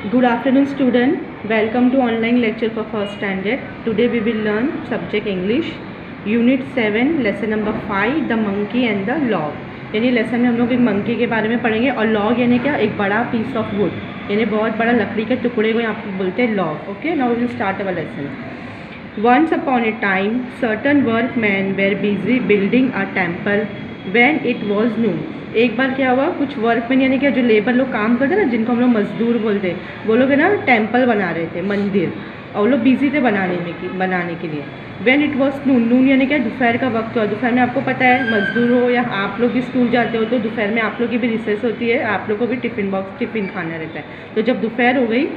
Good afternoon student. Welcome to online lecture for first standard. Today we will learn subject English, Unit 7, lesson number 5, the monkey and the log. यानी lesson में हम लोग एक monkey के बारे में पढ़ेंगे और लॉग यानी क्या, एक बड़ा पीस ऑफ वुड यानी बहुत बड़ा लकड़ी के टुकड़े को यहाँ पर बोलते हैं log. Okay, now we will start our lesson. Once upon a time, certain workmen were busy building a temple when it was noon. एक बार क्या हुआ, कुछ वर्कमैन यानी क्या जो लेबर लोग काम करते हैं ना, जिनको हम लोग मजदूर बोलते हैं, वो लोग है ना टेम्पल बना रहे थे, मंदिर, और वो लोग बिजी थे बनाने के लिए. व्हेन इट वॉज नून, नून यानी क्या दोपहर का वक्त हुआ. दोपहर में आपको पता है, मजदूर हो या आप लोग भी स्कूल जाते हो तो दोपहर में आप लोग की भी रिसेस होती है, आप लोग को भी टिफ़िन खाना रहता है. तो जब दोपहर हो गई,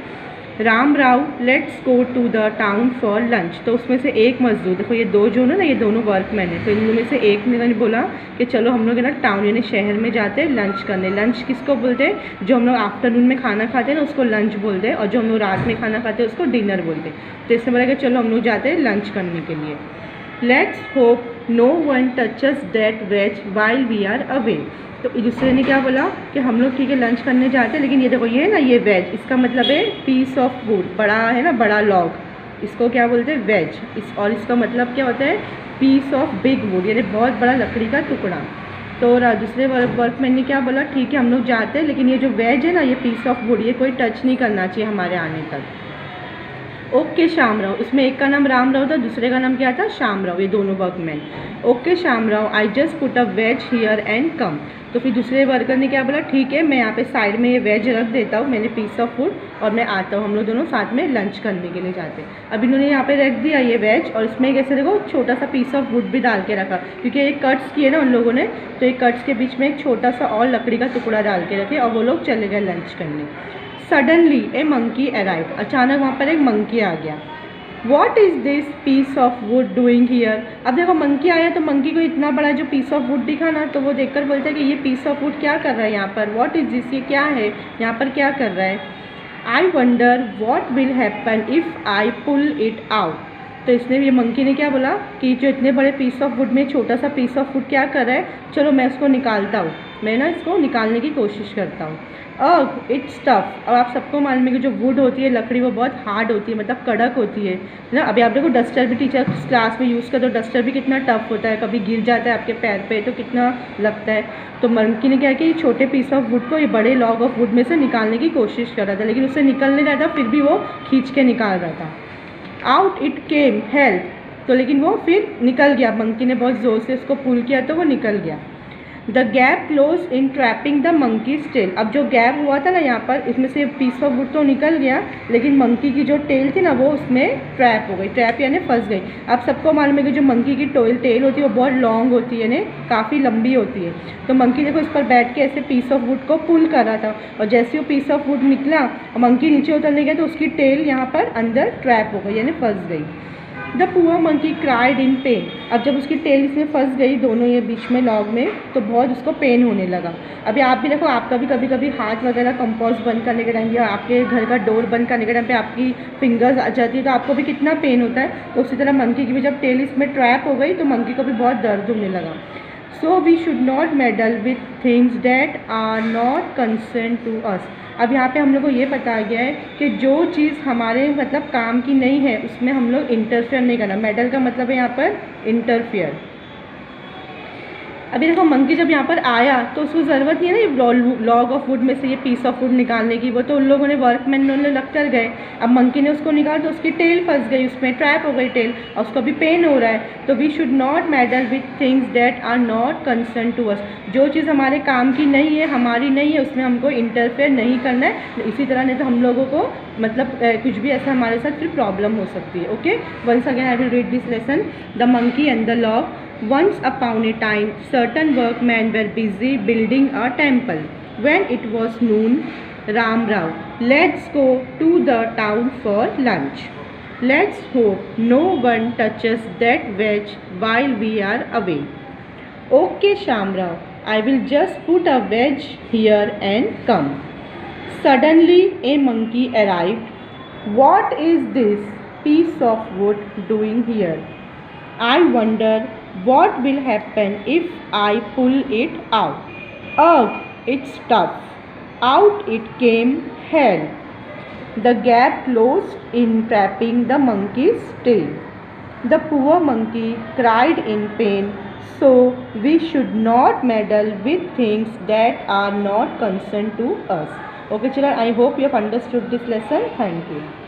Ram Rao let's go to the town for lunch. तो उसमें से एक मजदूर, देखो ये दो जो ना, ये दोनों वर्कमैन है, तो इन में से एक ने बोला कि चलो हम लोग है ना टाउन यानी शहर में जाते हैं लंच करने. लंच किसको बोलते हैं, जो हम लोग आफ्टरनून में खाना खाते हैं ना उसको लंच बोलते हैं, और जो हम लोग रात में खाना खाते हैं उसको डिनर बोलते हैं. तो इससे बोला कि चलो हम लोग जाते हैं लंच करने के लिए. Let's hope no one touches that wedge while we are away. तो दूसरे ने क्या बोला कि हम लोग ठीक है लंच करने जाते हैं, लेकिन ये देखो ये है ना, ये वेज, इसका मतलब है पीस ऑफ वुड, बड़ा है ना, बड़ा लॉग, इसको क्या बोलते हैं वेज. और इसका मतलब क्या होता है, पीस ऑफ बिग वुड यानी बहुत बड़ा लकड़ी का टुकड़ा. तो दूसरे वर्कमैन ने क्या बोला, ठीक है हम लोग जाते हैं, लेकिन ये जो वेज है ना, ये पीस ऑफ वुड, ये कोई टच नहीं करना चाहिए हमारे आने तक. ओके श्याम राव, इसमें एक का नाम राम राव था, दूसरे का नाम क्या था, श्याम राव, ये दोनों workman. Okay Shyam Rao, I just put a wedge here and come. तो फिर दूसरे वर्कर ने क्या बोला, ठीक है मैं यहाँ पे साइड में ये वेज रख देता हूँ, मैंने पीस ऑफ फूड, और मैं आता हूँ, हम लोग दोनों साथ में लंच करने के लिए जाते हैं. अब इन्होंने यहाँ पे रख दिया ये वेज, और इसमें कैसे देखो छोटा सा पीस ऑफ वुड भी डाल के रखा, क्योंकि एक कट्स किए ना उन लोगों ने, तो एक कट्स के बीच में एक छोटा सा और लकड़ी का टुकड़ा डाल के रखे, और वो लोग चले गए लंच करने. Suddenly a monkey arrive. अचानक वहाँ पर एक मंकी आ गया. What is this piece of wood doing here. अब देखो मंकी आया, तो मंकी को इतना बड़ा जो पीस ऑफ वुड दिखा ना, तो वो देखकर बोलता है कि ये पीस ऑफ वुड क्या कर रहा है यहाँ पर. वॉट इज़ दिस, ये क्या है, यहाँ पर क्या कर रहा है. I wonder what will happen if I pull it out. तो इसने, ये मंकी ने क्या बोला कि जो इतने बड़े पीस ऑफ वुड में छोटा सा पीस ऑफ वुड क्या कर रहा है, चलो मैं इसको निकालता हूँ, मैं ना इसको निकालने की कोशिश करता हूँ. It's tough. अब आप सबको मालूम है कि जो वुड होती है, लकड़ी, वो बहुत हार्ड होती है, मतलब कड़क होती है ना. अभी आप देखो डस्टर भी टीचर क्लास में यूज़ कर, तो डस्टर भी कितना टफ होता है, कभी गिर जाता है आपके पैर पे तो कितना लगता है. तो मंकी ने क्या किया, छोटे पीस ऑफ वुड को ये बड़े लॉग ऑफ वुड में से निकालने की कोशिश कर रहा था, लेकिन उससे निकल नहीं रहा था, फिर भी वो खींच के निकाल रहा था. Out it came help. तो लेकिन वो फिर निकल गया, मंकी ने बहुत ज़ोर से उसको पुल किया तो वो निकल गया. The gap close in trapping the monkey's tail. अब जो गैप हुआ था ना यहाँ पर, इसमें से पीस ऑफ वुड तो निकल गया, लेकिन मंकी की जो टेल थी ना, वो उसमें ट्रैप हो गई. ट्रैप यानी फंस गई. आप सबको मालूम है कि जो मंकी की टेल होती है वो बहुत लॉन्ग होती है, यानी काफ़ी लंबी होती है. तो मंकी देखो इस पर बैठ के ऐसे पीस ऑफ वुड को पुल कर रहा था, और जैसे वो पीस ऑफ वुड निकला और मंकी नीचे उतरने गया, तो उसकी टेल यहाँ पर अंदर ट्रैप हो गई यानी फंस गई. The poor monkey cried in pen. अब जब उसकी टेल इसमें फंस गई, दोनों ये बीच में लॉग में, तो बहुत उसको पेन होने लगा. अभी आप भी देखो, आपका भी कभी कभी हाथ वगैरह कंपोस्ट बंद करने के टाइम या आपके घर का डोर बंद करने के टाइम पे आपकी फिंगर्स आ जाती है, तो आपको भी कितना पेन होता है. तो उसी तरह मंकी की भी जब टेल इसमें ट्रैप हो गई, तो मंकी को भी बहुत दर्द होने लगा. So we should not meddle with things that are not concern to us. अब यहाँ पे हम लोग को ये बताया गया है कि जो चीज़ हमारे मतलब काम की नहीं है, उसमें हम लोग इंटरफेयर नहीं करना. मेडल का मतलब है यहाँ पर इंटरफेयर. अभी देखो मंकी जब यहाँ पर आया, तो उसको ज़रूरत नहीं है ना ये लॉग ऑफ वुड में से ये पीस ऑफ वुड निकालने की, वो तो उन लोगों ने वर्कमैन ने लग कर गए. अब मंकी ने उसको निकाला, तो उसकी टेल फंस गई, उसमें ट्रैप हो गई टेल, और उसको भी पेन हो रहा है. तो we should not meddle with things that are not concern to us. जो चीज़ हमारे काम की नहीं है, हमारी नहीं है, उसमें हमको इंटरफेयर नहीं करना है. इसी तरह नहीं तो हम लोगों को मतलब कुछ भी ऐसा हमारे साथ फिर प्रॉब्लम हो सकती है. Okay, once again I will read this lesson. The monkey and the log. Once upon a time, certain workmen were busy building a temple. When it was noon, Ram Rao, let's go to the town for lunch. Let's hope no one touches that veg while we are away. Okay, Sham Rao, I will just put a veg here and come. Suddenly, a monkey arrived. What is this piece of wood doing here? I wonder what will happen if I pull it out. Ugh, it's tough. Out it came hell. The gap closed in trapping the monkey's tail. The poor monkey cried in pain. So we should not meddle with things that are not concerned to us. Okay children, I hope you have understood this lesson. Thank you.